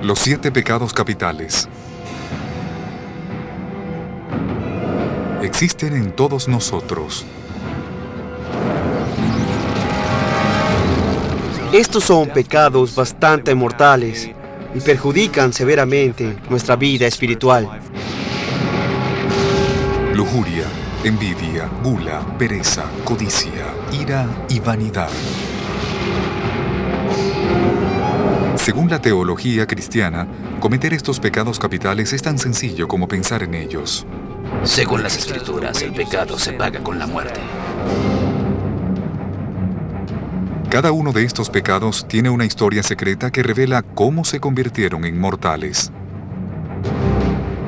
Los 7 pecados capitales. Existen en todos nosotros. Estos son pecados bastante mortales y perjudican severamente nuestra vida espiritual. Lujuria, envidia, gula, pereza, codicia, ira y vanidad. Según la teología cristiana, cometer estos pecados capitales es tan sencillo como pensar en ellos. Según las Escrituras, el pecado se paga con la muerte. Cada uno de estos pecados tiene una historia secreta que revela cómo se convirtieron en mortales.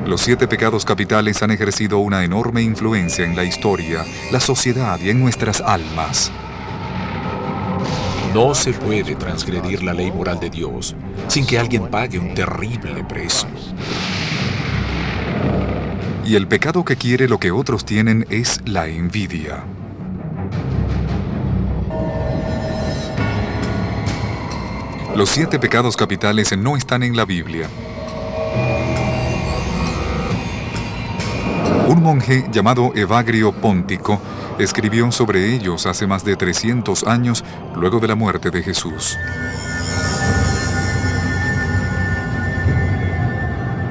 Los 7 pecados capitales han ejercido una enorme influencia en la historia, la sociedad y en nuestras almas. No se puede transgredir la ley moral de Dios sin que alguien pague un terrible precio. Y el pecado que quiere lo que otros tienen es la envidia. Los 7 pecados capitales no están en la Biblia. Un monje llamado Evagrio Póntico escribió sobre ellos hace más de 300 años luego de la muerte de Jesús.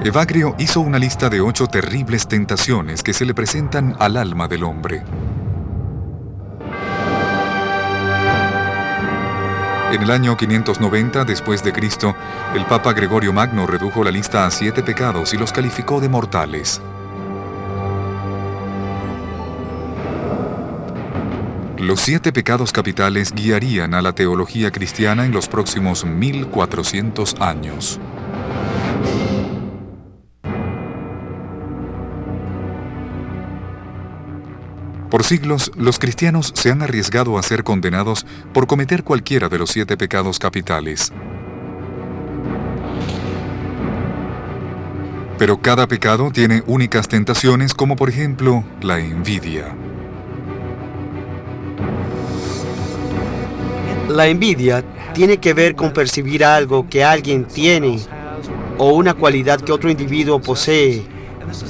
Evagrio hizo una lista de 8 terribles tentaciones que se le presentan al alma del hombre. En el año 590 después de Cristo, el Papa Gregorio Magno redujo la lista a 7 pecados y los calificó de mortales. Los 7 pecados capitales guiarían a la teología cristiana en los próximos 1400 años. Por siglos, los cristianos se han arriesgado a ser condenados por cometer cualquiera de los 7 pecados capitales. Pero cada pecado tiene únicas tentaciones, como por ejemplo la envidia. La envidia tiene que ver con percibir algo que alguien tiene o una cualidad que otro individuo posee.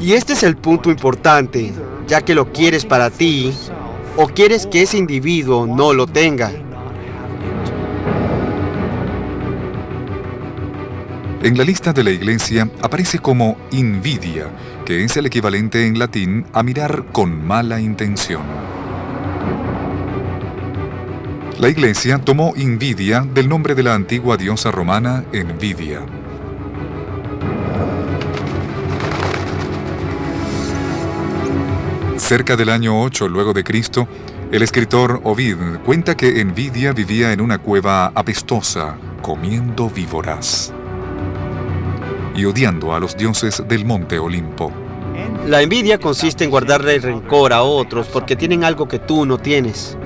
Y este es el punto importante, ya que lo quieres para ti o quieres que ese individuo no lo tenga. En la lista de la Iglesia aparece como invidia, que es el equivalente en latín a mirar con mala intención. La Iglesia tomó invidia del nombre de la antigua diosa romana Envidia. Cerca del año 8 luego de Cristo, el escritor Ovid cuenta que Envidia vivía en una cueva apestosa, comiendo víboras y odiando a los dioses del monte Olimpo. La envidia consiste en guardarle rencor a otros porque tienen algo que tú no tienes.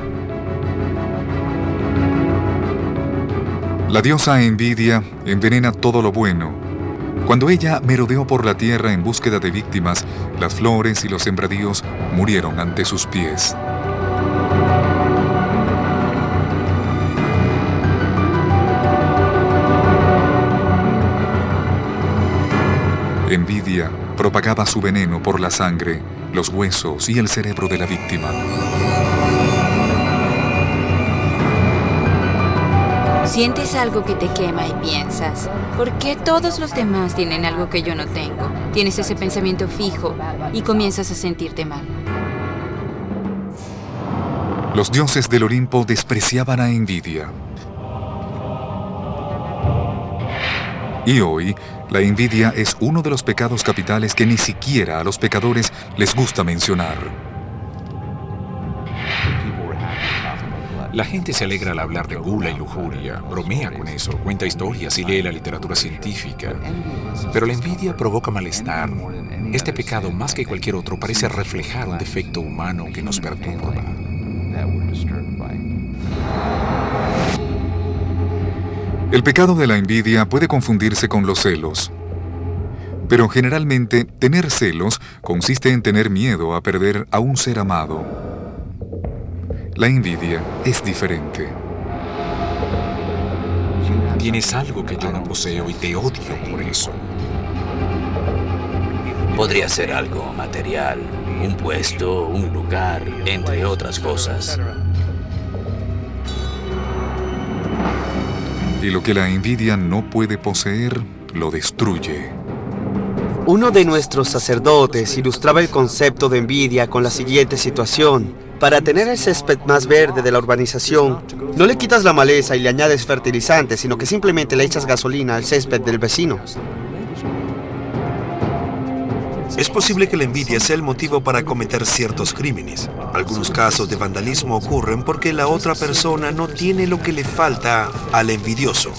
La diosa Envidia envenena todo lo bueno. Cuando ella merodeó por la tierra en búsqueda de víctimas, las flores y los sembradíos murieron ante sus pies. Envidia propagaba su veneno por la sangre, los huesos y el cerebro de la víctima. Sientes algo que te quema y piensas, ¿por qué todos los demás tienen algo que yo no tengo? Tienes ese pensamiento fijo y comienzas a sentirte mal. Los dioses del Olimpo despreciaban a Envidia. Y hoy, la envidia es uno de los pecados capitales que ni siquiera a los pecadores les gusta mencionar. La gente se alegra al hablar de gula y lujuria, bromea con eso, cuenta historias y lee la literatura científica. Pero la envidia provoca malestar. Este pecado, más que cualquier otro, parece reflejar un defecto humano que nos perturba. El pecado de la envidia puede confundirse con los celos. Pero generalmente, tener celos consiste en tener miedo a perder a un ser amado. La envidia es diferente. Tienes algo que yo no poseo y te odio por eso. Podría ser algo material, un puesto, un lugar, entre otras cosas. Y lo que la envidia no puede poseer, lo destruye. Uno de nuestros sacerdotes ilustraba el concepto de envidia con la siguiente situación. Para tener el césped más verde de la urbanización, no le quitas la maleza y le añades fertilizante, sino que simplemente le echas gasolina al césped del vecino. Es posible que la envidia sea el motivo para cometer ciertos crímenes. Algunos casos de vandalismo ocurren porque la otra persona no tiene lo que le falta al envidioso.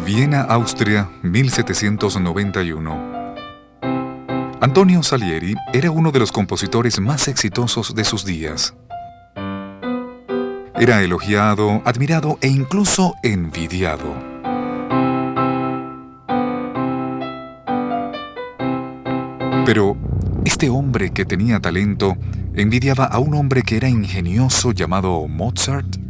Viena, Austria, 1791. Antonio Salieri era uno de los compositores más exitosos de sus días. Era elogiado, admirado e incluso envidiado. Pero este hombre que tenía talento envidiaba a un hombre que era ingenioso llamado Mozart.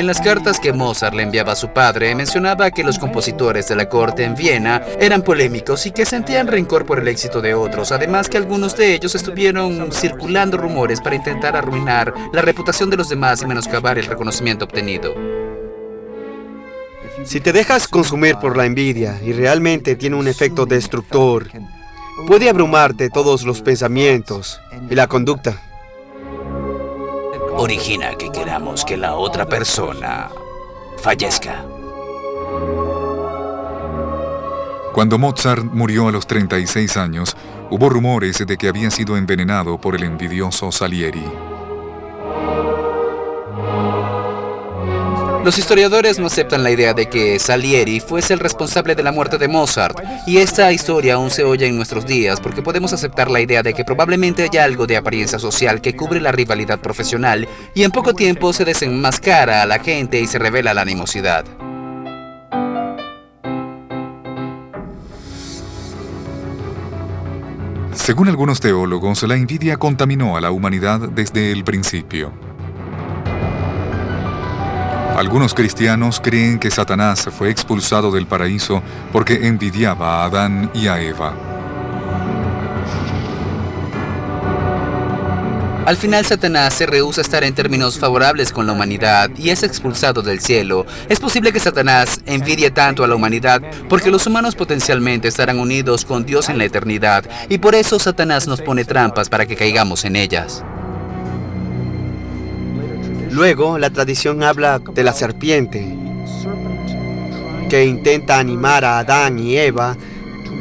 En las cartas que Mozart le enviaba a su padre, mencionaba que los compositores de la corte en Viena eran polémicos y que sentían rencor por el éxito de otros, además que algunos de ellos estuvieron circulando rumores para intentar arruinar la reputación de los demás y menoscabar el reconocimiento obtenido. Si te dejas consumir por la envidia y realmente tiene un efecto destructor, puede abrumarte todos los pensamientos y la conducta. Origina que queramos que la otra persona fallezca. Cuando Mozart murió a los 36 años, hubo rumores de que había sido envenenado por el envidioso Salieri. Los historiadores no aceptan la idea de que Salieri fuese el responsable de la muerte de Mozart, y esta historia aún se oye en nuestros días porque podemos aceptar la idea de que probablemente haya algo de apariencia social que cubre la rivalidad profesional y en poco tiempo se desenmascara a la gente y se revela la animosidad. Según algunos teólogos, la envidia contaminó a la humanidad desde el principio. Algunos cristianos creen que Satanás fue expulsado del paraíso porque envidiaba a Adán y a Eva. Al final, Satanás se rehúsa a estar en términos favorables con la humanidad y es expulsado del cielo. Es posible que Satanás envidie tanto a la humanidad porque los humanos potencialmente estarán unidos con Dios en la eternidad y por eso Satanás nos pone trampas para que caigamos en ellas. Luego, la tradición habla de la serpiente, que intenta animar a Adán y Eva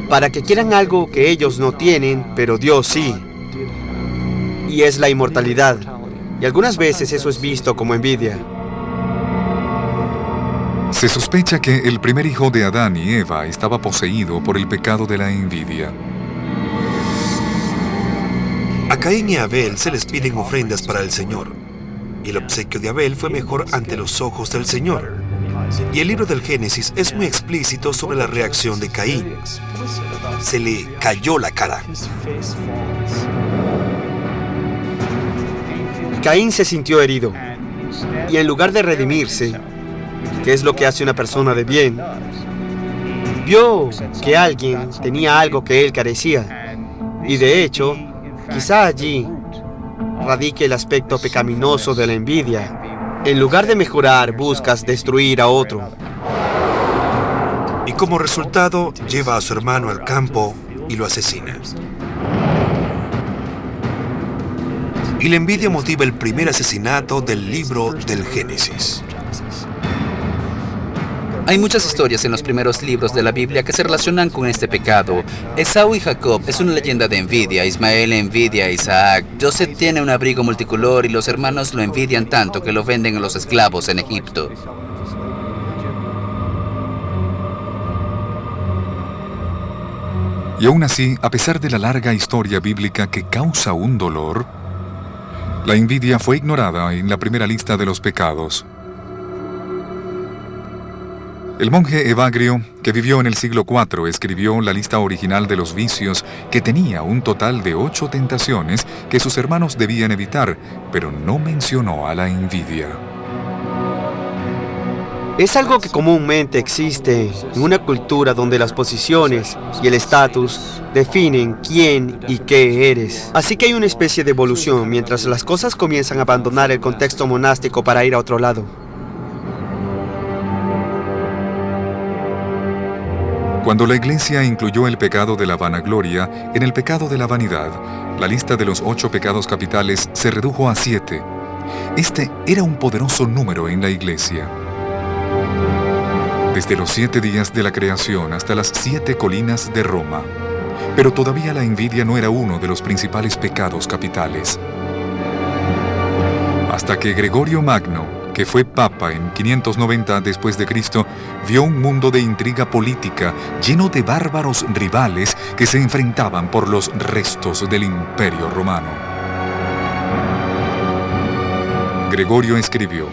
para que quieran algo que ellos no tienen, pero Dios sí. Y es la inmortalidad. Y algunas veces eso es visto como envidia. Se sospecha que el primer hijo de Adán y Eva estaba poseído por el pecado de la envidia. A Caín y a Abel se les piden ofrendas para el Señor. Y el obsequio de Abel fue mejor ante los ojos del Señor. Y el libro del Génesis es muy explícito sobre la reacción de Caín. Se le cayó la cara. Caín se sintió herido. Y en lugar de redimirse, que es lo que hace una persona de bien, vio que alguien tenía algo que él carecía. Y de hecho, quizá allí radique el aspecto pecaminoso de la envidia. En lugar de mejorar, buscas destruir a otro. Y como resultado, lleva a su hermano al campo y lo asesina. Y la envidia motiva el primer asesinato del libro del Génesis. Hay muchas historias en los primeros libros de la Biblia que se relacionan con este pecado. Esaú y Jacob es una leyenda de envidia. Ismael envidia a Isaac. Joseph tiene un abrigo multicolor y los hermanos lo envidian tanto que lo venden a los esclavos en Egipto. Y aún así, a pesar de la larga historia bíblica que causa un dolor, La envidia fue ignorada en la primera lista de los pecados. El monje Evagrio, que vivió en el siglo IV, escribió la lista original de los vicios, que tenía un total de 8 tentaciones que sus hermanos debían evitar, pero no mencionó a la envidia. Es algo que comúnmente existe en una cultura donde las posiciones y el estatus definen quién y qué eres. Así que hay una especie de evolución mientras las cosas comienzan a abandonar el contexto monástico para ir a otro lado. Cuando la Iglesia incluyó el pecado de la vanagloria en el pecado de la vanidad, la lista de los 8 pecados capitales se redujo a 7. Este era un poderoso número en la Iglesia. Desde los 7 días de la creación hasta las 7 colinas de Roma. Pero todavía la envidia no era uno de los principales pecados capitales. Hasta que Gregorio Magno, que fue papa en 590 después de Cristo, vio un mundo de intriga política lleno de bárbaros rivales que se enfrentaban por los restos del Imperio Romano. Gregorio escribió: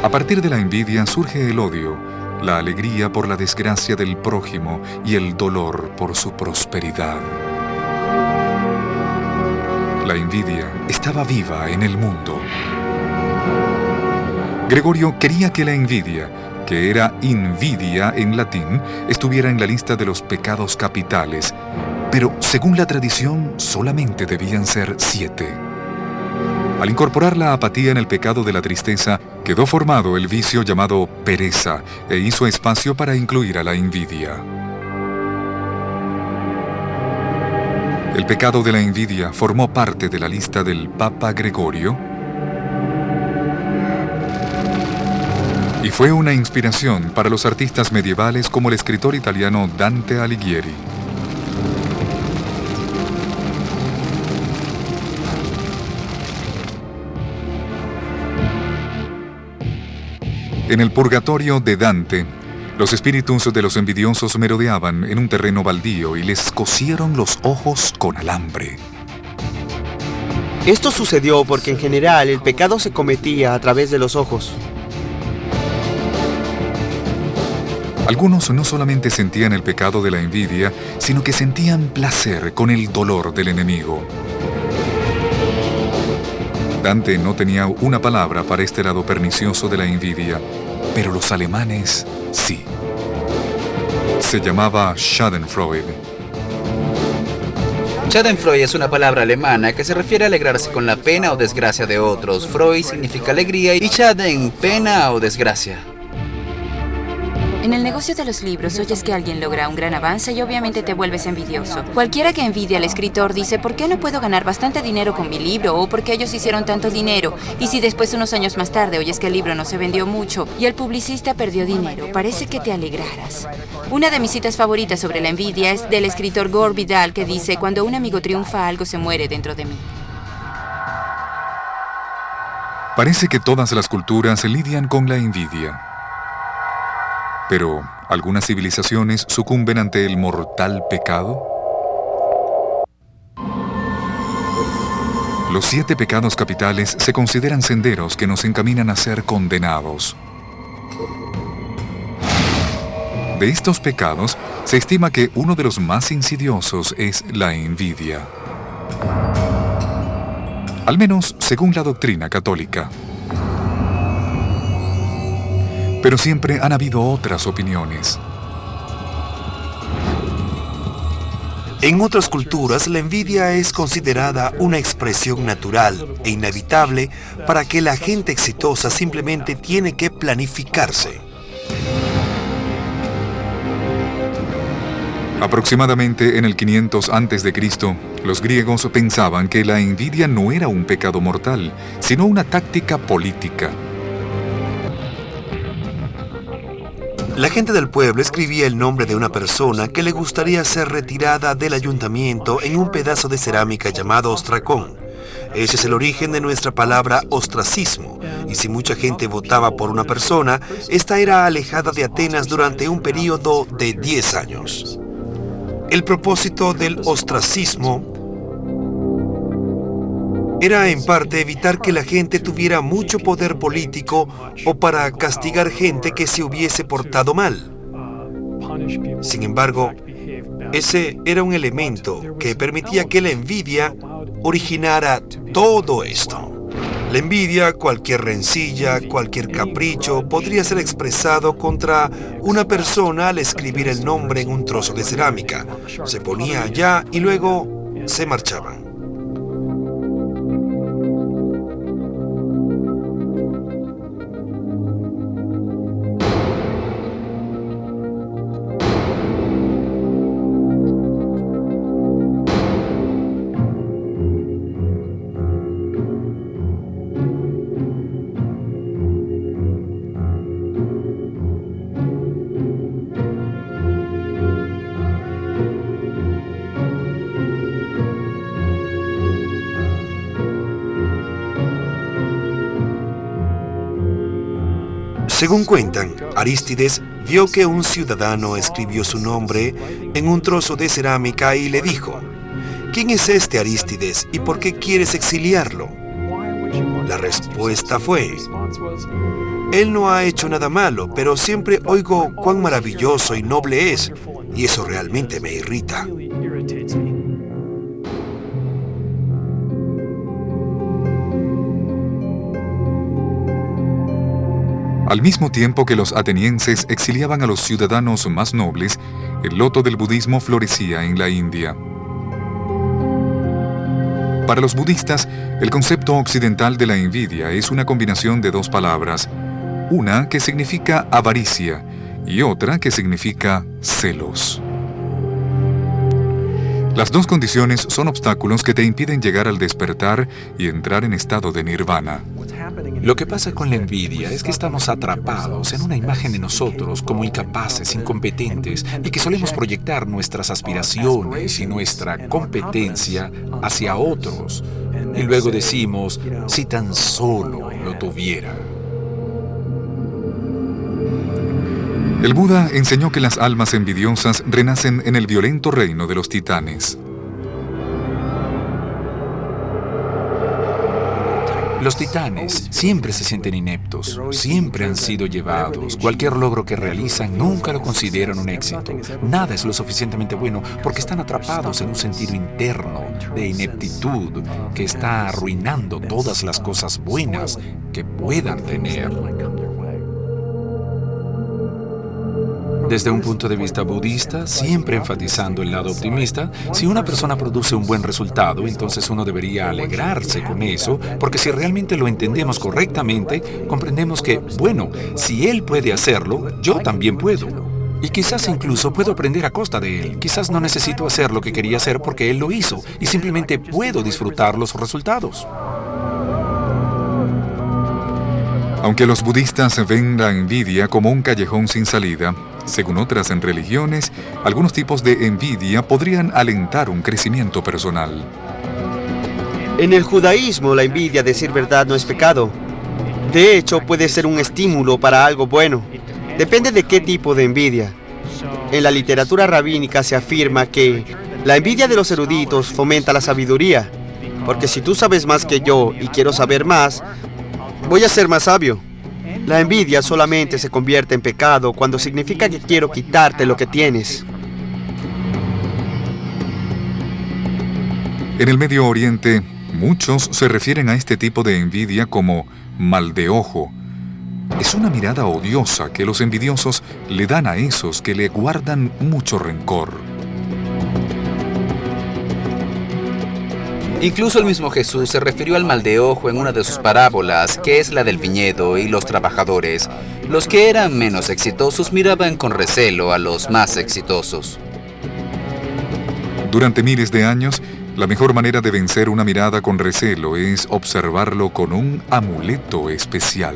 a partir de la envidia surge el odio, la alegría por la desgracia del prójimo y el dolor por su prosperidad. La envidia estaba viva en el mundo. Gregorio quería que la envidia, que era invidia en latín, estuviera en la lista de los pecados capitales, pero según la tradición solamente debían ser 7. Al incorporar la apatía en el pecado de la tristeza, quedó formado el vicio llamado pereza e hizo espacio para incluir a la envidia. El pecado de la envidia formó parte de la lista del Papa Gregorio y fue una inspiración para los artistas medievales como el escritor italiano Dante Alighieri. En el purgatorio de Dante, los espíritus de los envidiosos merodeaban en un terreno baldío y les cosieron los ojos con alambre. Esto sucedió porque en general el pecado se cometía a través de los ojos. Algunos no solamente sentían el pecado de la envidia, sino que sentían placer con el dolor del enemigo. Dante no tenía una palabra para este lado pernicioso de la envidia, pero los alemanes sí. Se llamaba Schadenfreude. Schadenfreude es una palabra alemana que se refiere a alegrarse con la pena o desgracia de otros. Freude significa alegría y Schaden, pena o desgracia. En el negocio de los libros oyes que alguien logra un gran avance y obviamente te vuelves envidioso. Cualquiera que envidia al escritor dice, ¿por qué no puedo ganar bastante dinero con mi libro? ¿O por qué ellos hicieron tanto dinero? Y si después, unos años más tarde, oyes que el libro no se vendió mucho y el publicista perdió dinero, parece que te alegraras. Una de mis citas favoritas sobre la envidia es del escritor Gore Vidal, que dice, cuando un amigo triunfa, algo se muere dentro de mí. Parece que todas las culturas lidian con la envidia. Pero, ¿algunas civilizaciones sucumben ante el mortal pecado? Los 7 pecados capitales se consideran senderos que nos encaminan a ser condenados. De estos pecados, se estima que uno de los más insidiosos es la envidia. Al menos según la doctrina católica. Pero siempre han habido otras opiniones. En otras culturas, la envidia es considerada una expresión natural e inevitable para que la gente exitosa simplemente tiene que planificarse. Aproximadamente en el 500 a.C., los griegos pensaban que la envidia no era un pecado mortal, sino una táctica política. La gente del pueblo escribía el nombre de una persona que le gustaría ser retirada del ayuntamiento en un pedazo de cerámica llamado ostracón. Ese es el origen de nuestra palabra ostracismo, y si mucha gente votaba por una persona, esta era alejada de Atenas durante un período de 10 años. El propósito del ostracismo era en parte evitar que la gente tuviera mucho poder político o para castigar gente que se hubiese portado mal. Sin embargo, ese era un elemento que permitía que la envidia originara todo esto. La envidia, cualquier rencilla, cualquier capricho, podría ser expresado contra una persona al escribir el nombre en un trozo de cerámica. Se ponía allá y luego se marchaban. Según cuentan, Arístides vio que un ciudadano escribió su nombre en un trozo de cerámica y le dijo: ¿Quién es este Arístides y por qué quieres exiliarlo? La respuesta fue: él no ha hecho nada malo, pero siempre oigo cuán maravilloso y noble es, y eso realmente me irrita. Al mismo tiempo que los atenienses exiliaban a los ciudadanos más nobles, el loto del budismo florecía en la India. Para los budistas, el concepto occidental de la envidia es una combinación de dos palabras, una que significa avaricia y otra que significa celos. Las dos condiciones son obstáculos que te impiden llegar al despertar y entrar en estado de nirvana. Lo que pasa con la envidia es que estamos atrapados en una imagen de nosotros como incapaces, incompetentes, y que solemos proyectar nuestras aspiraciones y nuestra competencia hacia otros. Y luego decimos, si tan solo lo tuviera. El Buda enseñó que las almas envidiosas renacen en el violento reino de los titanes. Los titanes siempre se sienten ineptos, siempre han sido llevados. Cualquier logro que realizan nunca lo consideran un éxito. Nada es lo suficientemente bueno porque están atrapados en un sentido interno de ineptitud que está arruinando todas las cosas buenas que puedan tener. Desde un punto de vista budista, siempre enfatizando el lado optimista, si una persona produce un buen resultado, entonces uno debería alegrarse con eso, porque si realmente lo entendemos correctamente, comprendemos que, bueno, si él puede hacerlo, yo también puedo. Y quizás incluso puedo aprender a costa de él. Quizás no necesito hacer lo que quería hacer porque él lo hizo, y simplemente puedo disfrutar los resultados. Aunque los budistas ven la envidia como un callejón sin salida, según otras religiones, algunos tipos de envidia podrían alentar un crecimiento personal. En el judaísmo, la envidia, a decir verdad, no es pecado. De hecho, puede ser un estímulo para algo bueno. Depende de qué tipo de envidia. En la literatura rabínica se afirma que la envidia de los eruditos fomenta la sabiduría, porque si tú sabes más que yo y quiero saber más, voy a ser más sabio. La envidia solamente se convierte en pecado cuando significa que quiero quitarte lo que tienes. En el Medio Oriente, muchos se refieren a este tipo de envidia como mal de ojo. Es una mirada odiosa que los envidiosos le dan a esos que le guardan mucho rencor. Incluso el mismo Jesús se refirió al mal de ojo en una de sus parábolas, que es la del viñedo y los trabajadores. Los que eran menos exitosos miraban con recelo a los más exitosos. Durante miles de años, la mejor manera de vencer una mirada con recelo es observarlo con un amuleto especial.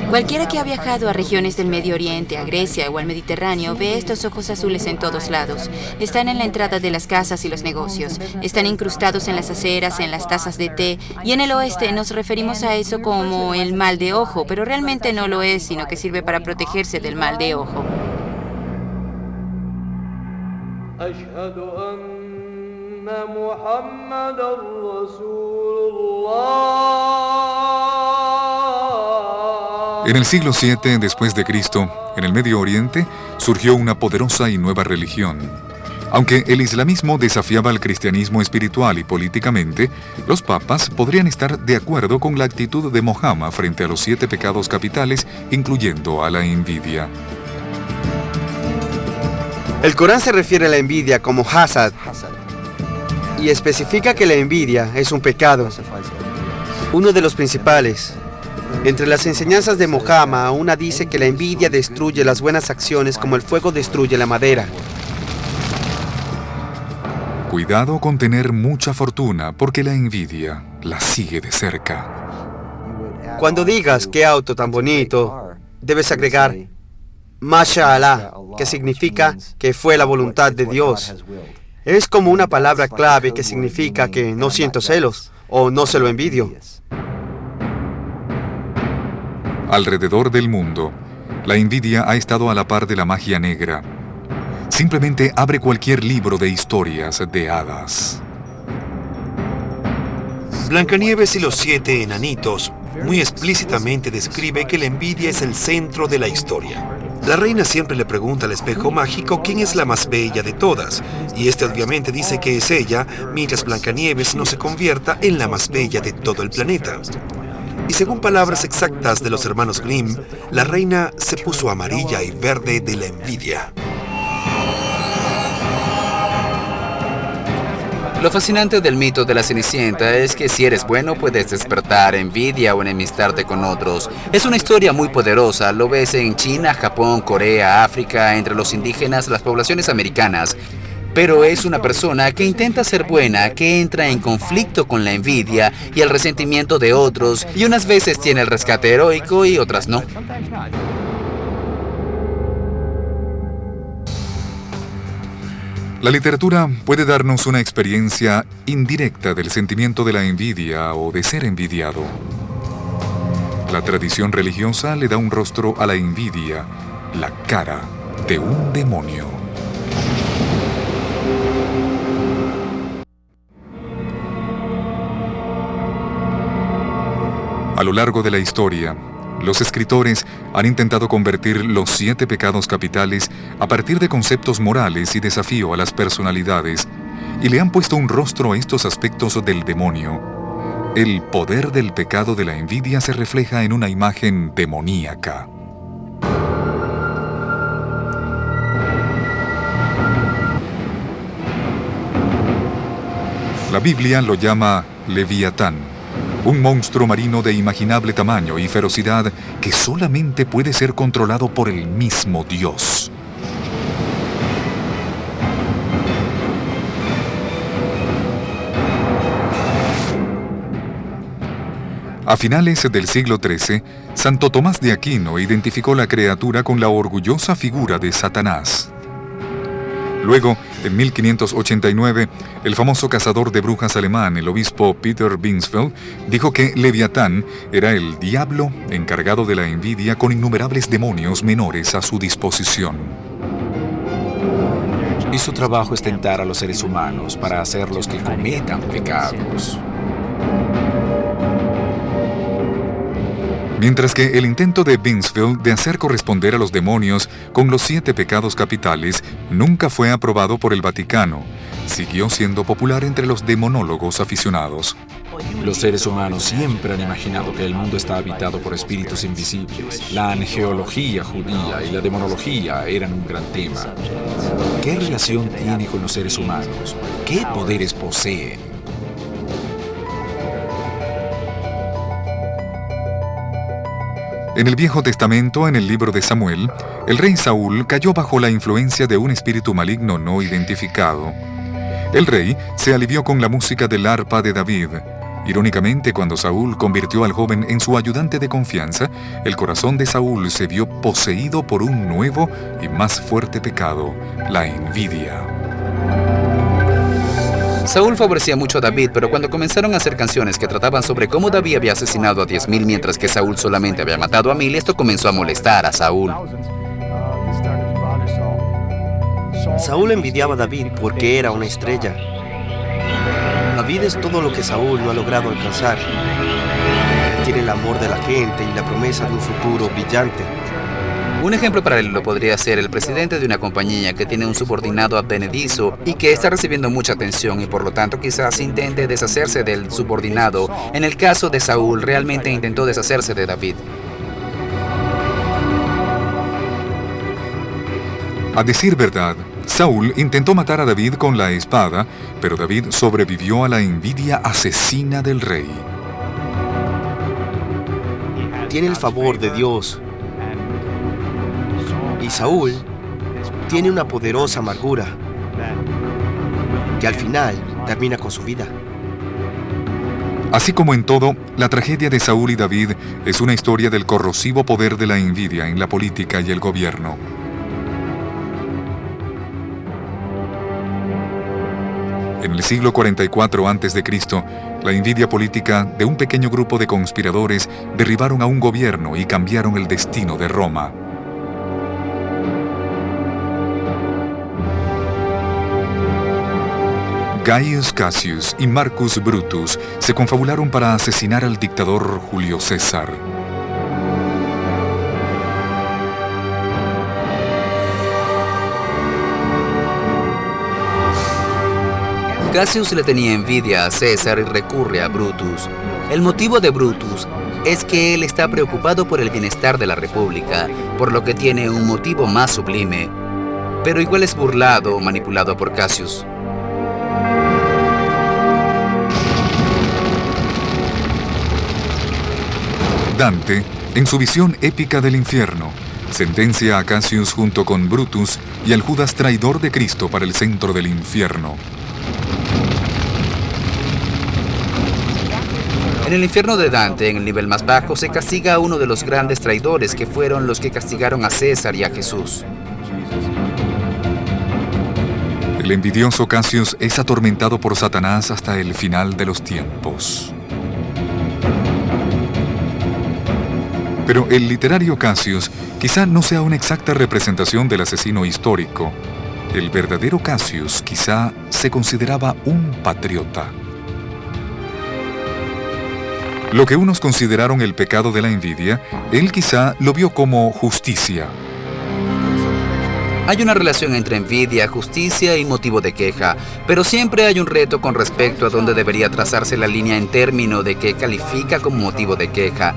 Cualquiera que ha viajado a regiones del Medio Oriente, a Grecia o al Mediterráneo, ve estos ojos azules en todos lados. Están en la entrada de las casas y los negocios. Están incrustados en las aceras, en las tazas de té. Y en el oeste nos referimos a eso como el mal de ojo, pero realmente no lo es, sino que sirve para protegerse del mal de ojo. En el siglo VII después de Cristo, en el Medio Oriente, surgió una poderosa y nueva religión. Aunque el islamismo desafiaba al cristianismo espiritual y políticamente, los papas podrían estar de acuerdo con la actitud de Mohammed frente a los 7 pecados capitales, incluyendo a la envidia. El Corán se refiere a la envidia como hasad y especifica que la envidia es un pecado, uno de los principales. Entre las enseñanzas de Mohammed, una dice que la envidia destruye las buenas acciones como el fuego destruye la madera. Cuidado con tener mucha fortuna, porque la envidia la sigue de cerca. Cuando digas qué auto tan bonito, debes agregar Mashallah, que significa que fue la voluntad de Dios. Es como una palabra clave que significa que no siento celos o no se lo envidio. Alrededor del mundo, la envidia ha estado a la par de la magia negra. Simplemente abre cualquier libro de historias de hadas. Blancanieves y los 7 enanitos muy explícitamente describe que la envidia es el centro de la historia. La reina siempre le pregunta al espejo mágico quién es la más bella de todas, y este obviamente dice que es ella, mientras Blancanieves no se convierta en la más bella de todo el planeta. Y según palabras exactas de los hermanos Grimm, la reina se puso amarilla y verde de la envidia. Lo fascinante del mito de la Cenicienta es que si eres bueno puedes despertar envidia o enemistarte con otros. Es una historia muy poderosa, lo ves en China, Japón, Corea, África, entre los indígenas, las poblaciones americanas. Pero es una persona que intenta ser buena, que entra en conflicto con la envidia y el resentimiento de otros, y unas veces tiene el rescate heroico y otras no. La literatura puede darnos una experiencia indirecta del sentimiento de la envidia o de ser envidiado. La tradición religiosa le da un rostro a la envidia, la cara de un demonio. A lo largo de la historia, los escritores han intentado convertir los 7 pecados capitales a partir de conceptos morales y desafío a las personalidades, y le han puesto un rostro a estos aspectos del demonio. El poder del pecado de la envidia se refleja en una imagen demoníaca. La Biblia lo llama Leviatán, un monstruo marino de imaginable tamaño y ferocidad que solamente puede ser controlado por el mismo Dios. A finales del siglo XIII, Santo Tomás de Aquino identificó la criatura con la orgullosa figura de Satanás. Luego, en 1589, el famoso cazador de brujas alemán, el obispo Peter Binsfeld, dijo que Leviatán era el diablo encargado de la envidia con innumerables demonios menores a su disposición. Y su trabajo es tentar a los seres humanos para hacerlos que cometan pecados. Mientras que el intento de Binsfeld de hacer corresponder a los demonios con los 7 pecados capitales nunca fue aprobado por el Vaticano, siguió siendo popular entre los demonólogos aficionados. Los seres humanos siempre han imaginado que el mundo está habitado por espíritus invisibles. La angeología judía y la demonología eran un gran tema. ¿Qué relación tiene con los seres humanos? ¿Qué poderes poseen? En el Viejo Testamento, en el libro de Samuel, el rey Saúl cayó bajo la influencia de un espíritu maligno no identificado. El rey se alivió con la música del arpa de David. Irónicamente, cuando Saúl convirtió al joven en su ayudante de confianza, el corazón de Saúl se vio poseído por un nuevo y más fuerte pecado, la envidia. Saúl favorecía mucho a David, pero cuando comenzaron a hacer canciones que trataban sobre cómo David había asesinado a 10,000 mientras que Saúl solamente había matado a 1,000, esto comenzó a molestar a Saúl. Saúl envidiaba a David porque era una estrella. David es todo lo que Saúl no ha logrado alcanzar. Él tiene el amor de la gente y la promesa de un futuro brillante. Un ejemplo paralelo podría ser el presidente de una compañía que tiene un subordinado advenedizo y que está recibiendo mucha atención y por lo tanto quizás intente deshacerse del subordinado. En el caso de Saúl, realmente intentó deshacerse de David. A decir verdad, Saúl intentó matar a David con la espada, pero David sobrevivió a la envidia asesina del rey. Tiene el favor de Dios. Y Saúl tiene una poderosa amargura que al final termina con su vida. Así como en todo, la tragedia de Saúl y David es una historia del corrosivo poder de la envidia en la política y el gobierno. En el siglo 44 a.C., la envidia política de un pequeño grupo de conspiradores derribaron a un gobierno y cambiaron el destino de Roma. Gaius Cassius y Marcus Brutus se confabularon para asesinar al dictador Julio César. Cassius le tenía envidia a César y recurre a Brutus. El motivo de Brutus es que él está preocupado por el bienestar de la República, por lo que tiene un motivo más sublime, pero igual es burlado o manipulado por Cassius. Dante, en su visión épica del infierno, sentencia a Cassius junto con Brutus y al Judas traidor de Cristo para el centro del infierno. En el infierno de Dante, en el nivel más bajo, se castiga a uno de los grandes traidores que fueron los que castigaron a César y a Jesús. El envidioso Cassius es atormentado por Satanás hasta el final de los tiempos. Pero el literario Cassius quizá no sea una exacta representación del asesino histórico. El verdadero Cassius quizá se consideraba un patriota. Lo que unos consideraron el pecado de la envidia, él quizá lo vio como justicia. Hay una relación entre envidia, justicia y motivo de queja, pero siempre hay un reto con respecto a dónde debería trazarse la línea en términos de qué califica como motivo de queja.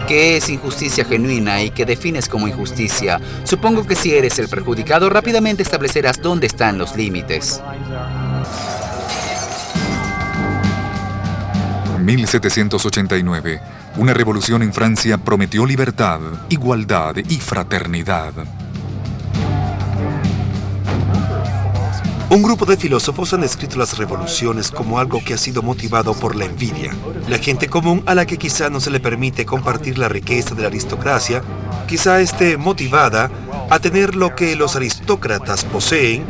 ¿Qué es injusticia genuina y qué defines como injusticia? Supongo que si eres el perjudicado, rápidamente establecerás dónde están los límites. 1789, una revolución en Francia prometió libertad, igualdad y fraternidad. Un grupo de filósofos han descrito las revoluciones como algo que ha sido motivado por la envidia. La gente común a la que quizá no se le permite compartir la riqueza de la aristocracia, quizá esté motivada a tener lo que los aristócratas poseen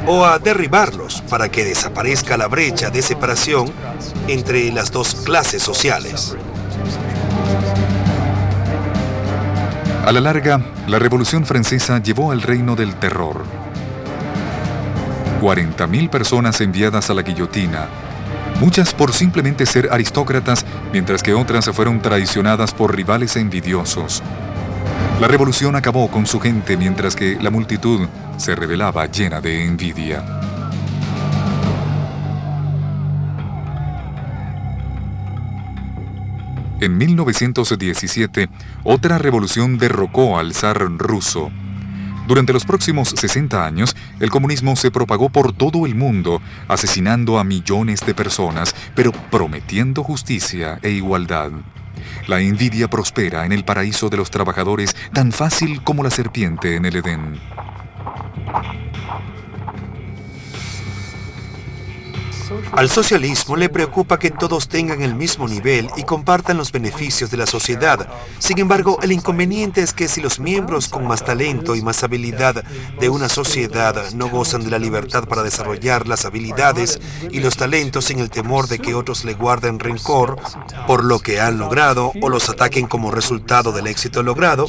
o a derribarlos para que desaparezca la brecha de separación entre las dos clases sociales. A la larga, la Revolución Francesa llevó al reino del terror. 40.000 personas enviadas a la guillotina, muchas por simplemente ser aristócratas, mientras que otras fueron traicionadas por rivales envidiosos. La revolución acabó con su gente mientras que la multitud se rebelaba llena de envidia. En 1917, otra revolución derrocó al zar ruso. Durante los próximos 60 años, el comunismo se propagó por todo el mundo, asesinando a millones de personas, pero prometiendo justicia e igualdad. La envidia prospera en el paraíso de los trabajadores tan fácil como la serpiente en el Edén. Al socialismo le preocupa que todos tengan el mismo nivel y compartan los beneficios de la sociedad. Sin embargo, el inconveniente es que si los miembros con más talento y más habilidad de una sociedad no gozan de la libertad para desarrollar las habilidades y los talentos sin el temor de que otros le guarden rencor por lo que han logrado o los ataquen como resultado del éxito logrado,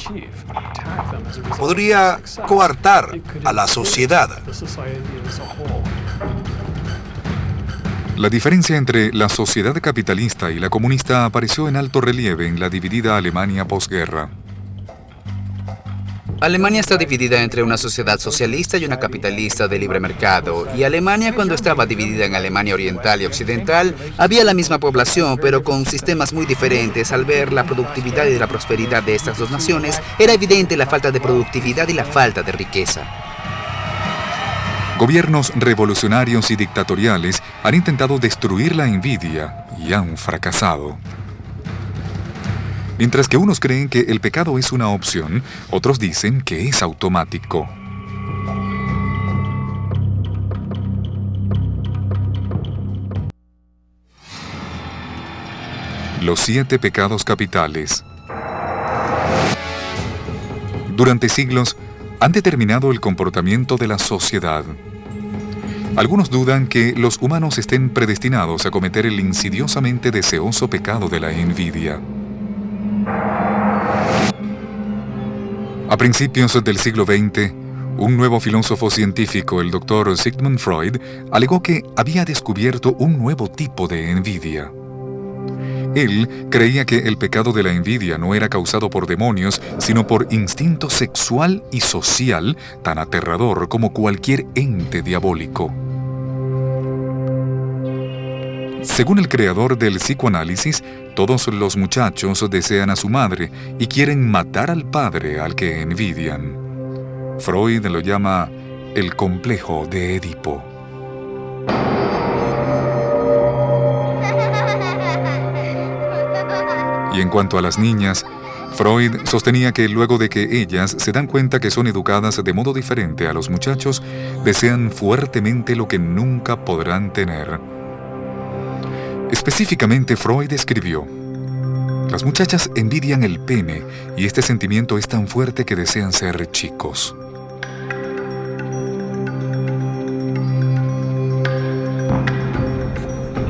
podría coartar a la sociedad. La diferencia entre la sociedad capitalista y la comunista apareció en alto relieve en la dividida Alemania posguerra. Alemania está dividida entre una sociedad socialista y una capitalista de libre mercado. Y Alemania, cuando estaba dividida en Alemania Oriental y Occidental, había la misma población, pero con sistemas muy diferentes. Al ver la productividad y la prosperidad de estas dos naciones, era evidente la falta de productividad y la falta de riqueza. Gobiernos revolucionarios y dictatoriales han intentado destruir la envidia y han fracasado. Mientras que unos creen que el pecado es una opción, otros dicen que es automático. Los 7 pecados capitales. Durante siglos, han determinado el comportamiento de la sociedad. Algunos dudan que los humanos estén predestinados a cometer el insidiosamente deseoso pecado de la envidia. A principios del siglo XX, un nuevo filósofo científico, el Dr. Sigmund Freud, alegó que había descubierto un nuevo tipo de envidia. Él creía que el pecado de la envidia no era causado por demonios, sino por instinto sexual y social tan aterrador como cualquier ente diabólico. Según el creador del psicoanálisis, todos los muchachos desean a su madre y quieren matar al padre al que envidian. Freud lo llama el complejo de Edipo. Y en cuanto a las niñas, Freud sostenía que luego de que ellas se dan cuenta que son educadas de modo diferente a los muchachos, desean fuertemente lo que nunca podrán tener. Específicamente, Freud escribió: las muchachas envidian el pene y este sentimiento es tan fuerte que desean ser chicos.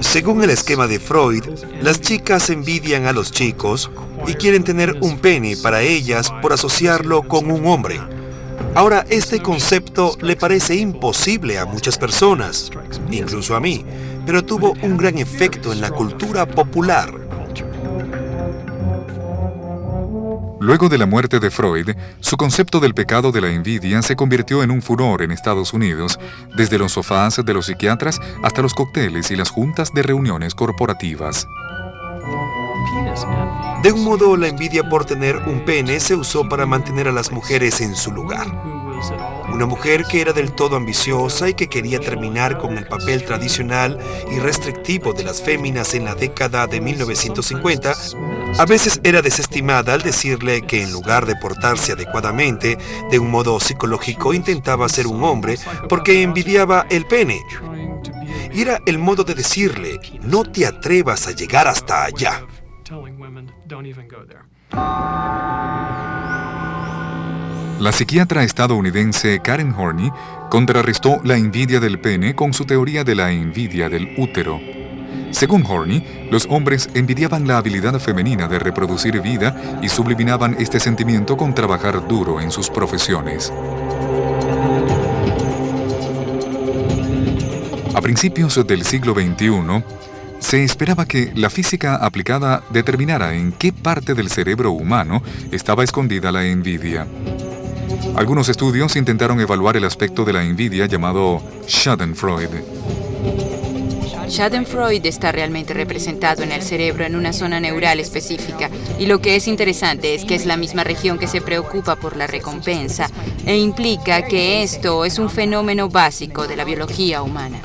Según el esquema de Freud, las chicas envidian a los chicos y quieren tener un pene para ellas por asociarlo con un hombre. Ahora, este concepto le parece imposible a muchas personas, incluso a mí, pero tuvo un gran efecto en la cultura popular. Luego de la muerte de Freud, su concepto del pecado de la envidia se convirtió en un furor en Estados Unidos, desde los sofás de los psiquiatras hasta los cócteles y las juntas de reuniones corporativas. De un modo, la envidia por tener un pene se usó para mantener a las mujeres en su lugar. Una mujer que era del todo ambiciosa y que quería terminar con el papel tradicional y restrictivo de las féminas en la década de 1950, a veces era desestimada al decirle que en lugar de portarse adecuadamente, de un modo psicológico intentaba ser un hombre porque envidiaba el pene. Y era el modo de decirle: no te atrevas a llegar hasta allá. La psiquiatra estadounidense Karen Horney contrarrestó la envidia del pene con su teoría de la envidia del útero. Según Horney, los hombres envidiaban la habilidad femenina de reproducir vida y subliminaban este sentimiento con trabajar duro en sus profesiones. A principios del siglo XXI, se esperaba que la física aplicada determinara en qué parte del cerebro humano estaba escondida la envidia. Algunos estudios intentaron evaluar el aspecto de la envidia llamado Schadenfreude. Schadenfreude está realmente representado en el cerebro en una zona neural específica, y lo que es interesante es que es la misma región que se preocupa por la recompensa, e implica que esto es un fenómeno básico de la biología humana.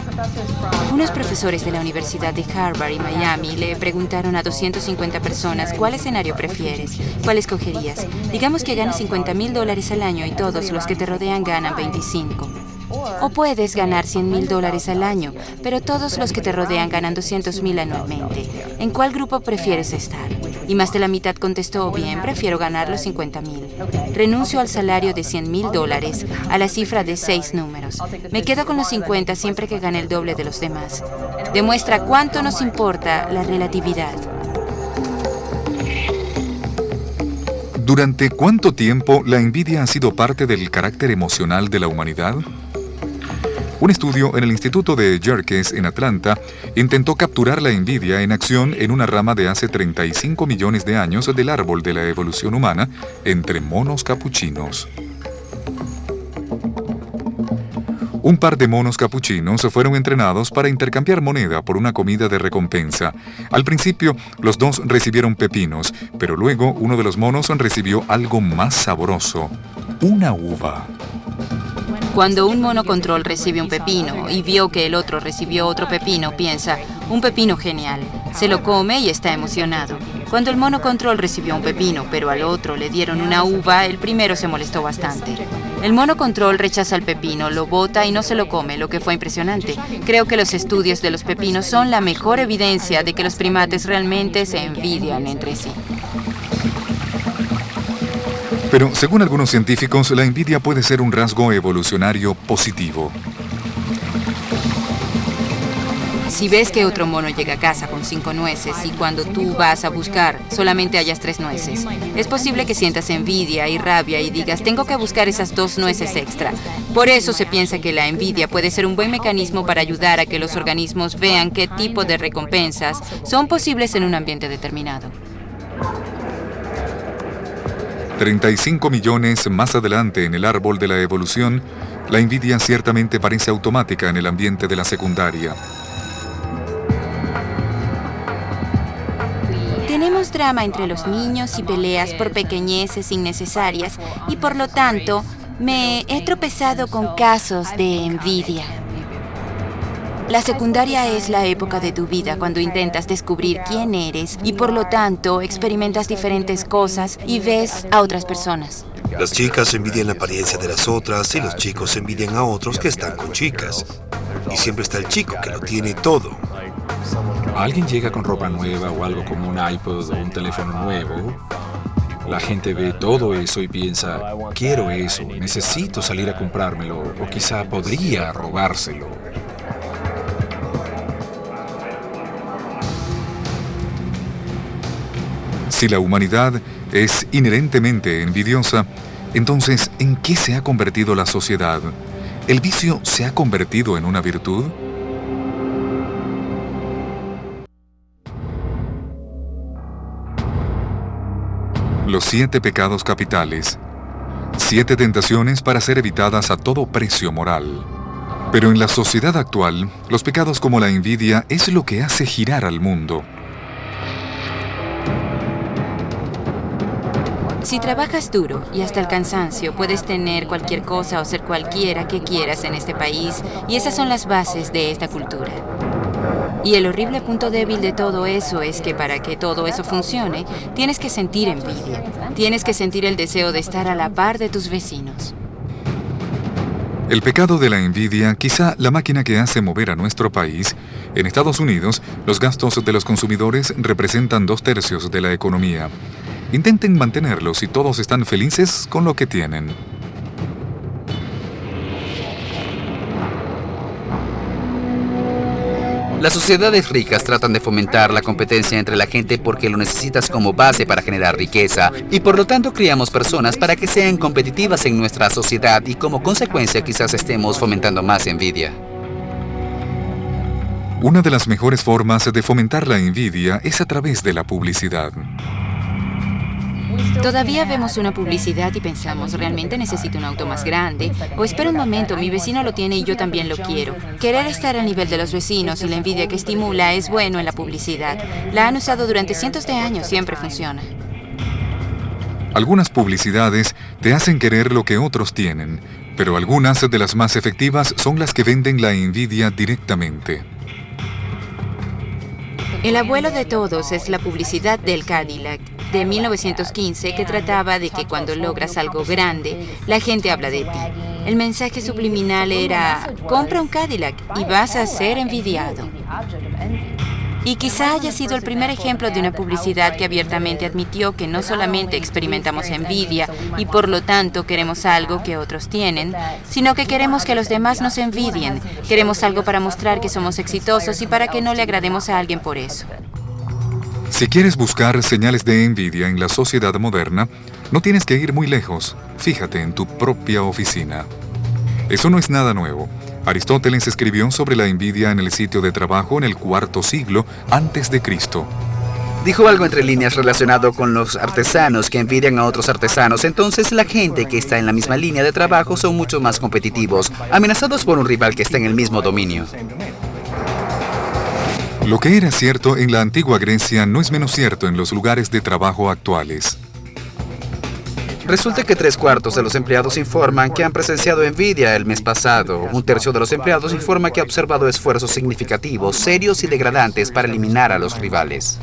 Unos profesores de la Universidad de Harvard y Miami le preguntaron a 250 personas: ¿cuál escenario prefieres? ¿Cuál escogerías? Digamos que ganas $50,000 al año y todos los que te rodean ganan 25. O puedes ganar $100,000 al año, pero todos los que te rodean ganan $200,000 anualmente. ¿En cuál grupo prefieres estar? Y más de la mitad contestó: bien, prefiero ganar los $50,000. Renuncio al salario de $100,000, a la cifra de 6 números. Me quedo con los 50 siempre que gane el doble de los demás. Demuestra cuánto nos importa la relatividad. ¿Durante cuánto tiempo la envidia ha sido parte del carácter emocional de la humanidad? Un estudio en el Instituto de Yerkes en Atlanta intentó capturar la envidia en acción en una rama de hace 35 millones de años del árbol de la evolución humana entre monos capuchinos. Un par de monos capuchinos fueron entrenados para intercambiar moneda por una comida de recompensa. Al principio, los dos recibieron pepinos, pero luego uno de los monos recibió algo más sabroso: una uva. Cuando un mono control recibe un pepino y vio que el otro recibió otro pepino, piensa, un pepino genial. Se lo come y está emocionado. Cuando el mono control recibió un pepino, pero al otro le dieron una uva, el primero se molestó bastante. El mono control rechaza el pepino, lo bota y no se lo come, lo que fue impresionante. Creo que los estudios de los pepinos son la mejor evidencia de que los primates realmente se envidian entre sí. Pero, según algunos científicos, la envidia puede ser un rasgo evolucionario positivo. Si ves que otro mono llega a casa con 5 nueces y cuando tú vas a buscar solamente hayas 3 nueces, es posible que sientas envidia y rabia y digas, tengo que buscar esas 2 nueces extra. Por eso se piensa que la envidia puede ser un buen mecanismo para ayudar a que los organismos vean qué tipo de recompensas son posibles en un ambiente determinado. 35 millones más adelante en el árbol de la evolución, la envidia ciertamente parece automática en el ambiente de la secundaria. Tenemos drama entre los niños y peleas por pequeñeces innecesarias y por lo tanto me he tropezado con casos de envidia. La secundaria es la época de tu vida cuando intentas descubrir quién eres y por lo tanto experimentas diferentes cosas y ves a otras personas. Las chicas envidian la apariencia de las otras y los chicos envidian a otros que están con chicas. Y siempre está el chico que lo tiene todo. Alguien llega con ropa nueva o algo como un iPod o un teléfono nuevo. La gente ve todo eso y piensa, quiero eso, necesito salir a comprármelo o quizá podría robárselo. Si la humanidad es inherentemente envidiosa, entonces, ¿en qué se ha convertido la sociedad? ¿El vicio se ha convertido en una virtud? Los 7 pecados capitales. 7 tentaciones para ser evitadas a todo precio moral. Pero en la sociedad actual, los pecados como la envidia es lo que hace girar al mundo. Si trabajas duro y hasta el cansancio, puedes tener cualquier cosa o ser cualquiera que quieras en este país, y esas son las bases de esta cultura. Y el horrible punto débil de todo eso es que para que todo eso funcione, tienes que sentir envidia. Tienes que sentir el deseo de estar a la par de tus vecinos. El pecado de la envidia, quizá la máquina que hace mover a nuestro país. En Estados Unidos, los gastos de los consumidores representan 2/3 de la economía. Intenten mantenerlos y todos están felices con lo que tienen. Las sociedades ricas tratan de fomentar la competencia entre la gente porque lo necesitas como base para generar riqueza y por lo tanto criamos personas para que sean competitivas en nuestra sociedad y como consecuencia quizás estemos fomentando más envidia. Una de las mejores formas de fomentar la envidia es a través de la publicidad. Todavía vemos una publicidad y pensamos, ¿realmente necesito un auto más grande? O espera un momento, mi vecino lo tiene y yo también lo quiero. Querer estar al nivel de los vecinos y la envidia que estimula es bueno en la publicidad. La han usado durante cientos de años, siempre funciona. Algunas publicidades te hacen querer lo que otros tienen, pero algunas de las más efectivas son las que venden la envidia directamente. El abuelo de todos es la publicidad del Cadillac de 1915 que trataba de que cuando logras algo grande, la gente habla de ti. El mensaje subliminal era, compra un Cadillac y vas a ser envidiado. Y quizá haya sido el primer ejemplo de una publicidad que abiertamente admitió que no solamente experimentamos envidia y por lo tanto queremos algo que otros tienen, sino que queremos que los demás nos envidien. Queremos algo para mostrar que somos exitosos y para que no le agrademos a alguien por eso. Si quieres buscar señales de envidia en la sociedad moderna, no tienes que ir muy lejos. Fíjate en tu propia oficina. Eso no es nada nuevo. Aristóteles escribió sobre la envidia en el sitio de trabajo en el IV siglo a.C. Dijo algo entre líneas relacionado con los artesanos que envidian a otros artesanos. Entonces la gente que está en la misma línea de trabajo son mucho más competitivos, amenazados por un rival que está en el mismo dominio. Lo que era cierto en la antigua Grecia no es menos cierto en los lugares de trabajo actuales. Resulta que 3/4 de los empleados informan que han presenciado envidia el mes pasado. 1/3 de los empleados informa que ha observado esfuerzos significativos, serios y degradantes para eliminar a los rivales.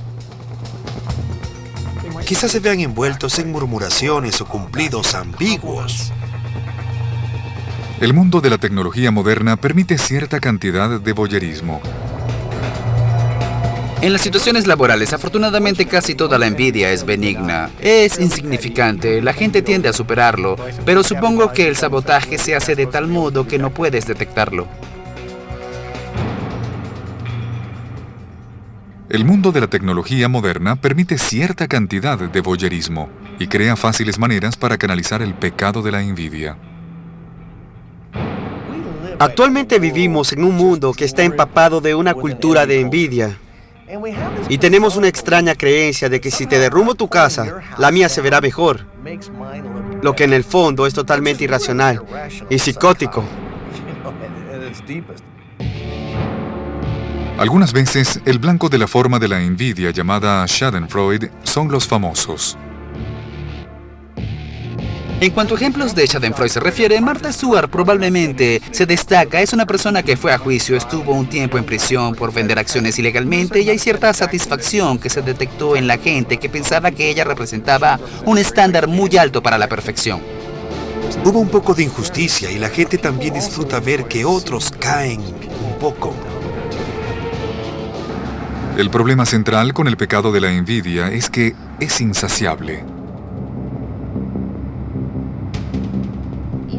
Quizás se vean envueltos en murmuraciones o cumplidos ambiguos. El mundo de la tecnología moderna permite cierta cantidad de voyerismo. En las situaciones laborales, afortunadamente casi toda la envidia es benigna. Es insignificante, la gente tiende a superarlo, pero supongo que el sabotaje se hace de tal modo que no puedes detectarlo. El mundo de la tecnología moderna permite cierta cantidad de voyerismo y crea fáciles maneras para canalizar el pecado de la envidia. Actualmente vivimos en un mundo que está empapado de una cultura de envidia. Y tenemos una extraña creencia de que si te derrumbo tu casa, la mía se verá mejor. Lo que en el fondo es totalmente irracional y psicótico. Algunas veces, el blanco de la forma de la envidia llamada Schadenfreude son los famosos. En cuanto a ejemplos de Schadenfreude se refiere, Martha Stewart probablemente se destaca. Es una persona que fue a juicio, estuvo un tiempo en prisión por vender acciones ilegalmente y hay cierta satisfacción que se detectó en la gente que pensaba que ella representaba un estándar muy alto para la perfección. Hubo un poco de injusticia y la gente también disfruta ver que otros caen un poco. El problema central con el pecado de la envidia es que es insaciable.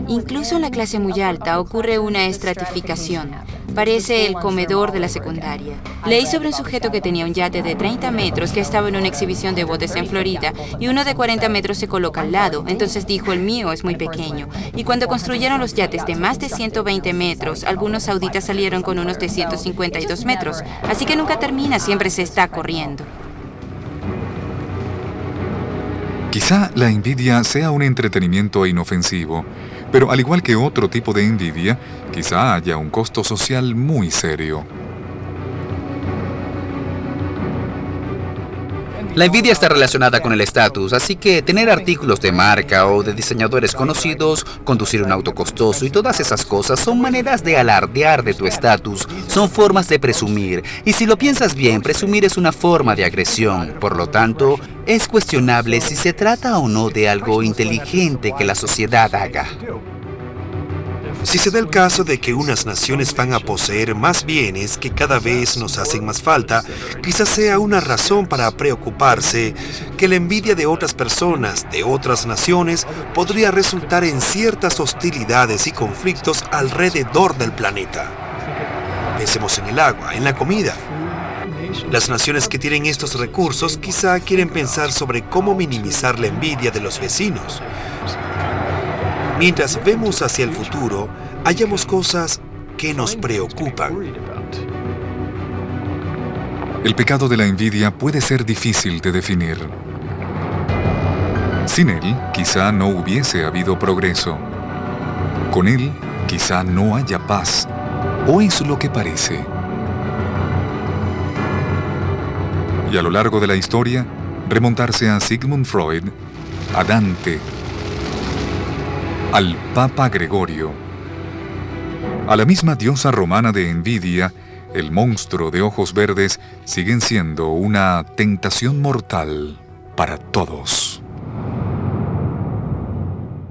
Incluso en la clase muy alta ocurre una estratificación. Parece el comedor de la secundaria. Leí sobre un sujeto que tenía un yate de 30 metros que estaba en una exhibición de botes en Florida y uno de 40 metros se coloca al lado. Entonces dijo, el mío es muy pequeño. Y cuando construyeron los yates de más de 120 metros, algunos sauditas salieron con unos de 152 metros. Así que nunca termina, siempre se está corriendo. Quizá la envidia sea un entretenimiento inofensivo, pero al igual que otro tipo de envidia, quizá haya un costo social muy serio. La envidia está relacionada con el estatus, así que tener artículos de marca o de diseñadores conocidos, conducir un auto costoso y todas esas cosas son maneras de alardear de tu estatus, son formas de presumir. Y si lo piensas bien, presumir es una forma de agresión. Por lo tanto, es cuestionable si se trata o no de algo inteligente que la sociedad haga. Si se da el caso de que unas naciones van a poseer más bienes que cada vez nos hacen más falta, quizás sea una razón para preocuparse que la envidia de otras personas, de otras naciones, podría resultar en ciertas hostilidades y conflictos alrededor del planeta. Pensemos en el agua, en la comida. Las naciones que tienen estos recursos quizá quieren pensar sobre cómo minimizar la envidia de los vecinos. Mientras vemos hacia el futuro, hallamos cosas que nos preocupan. El pecado de la envidia puede ser difícil de definir. Sin él, quizá no hubiese habido progreso. Con él, quizá no haya paz, o es lo que parece. Y a lo largo de la historia, remontarse a Sigmund Freud, a Dante, al Papa Gregorio, a la misma diosa romana de envidia, el monstruo de ojos verdes, siguen siendo una tentación mortal para todos.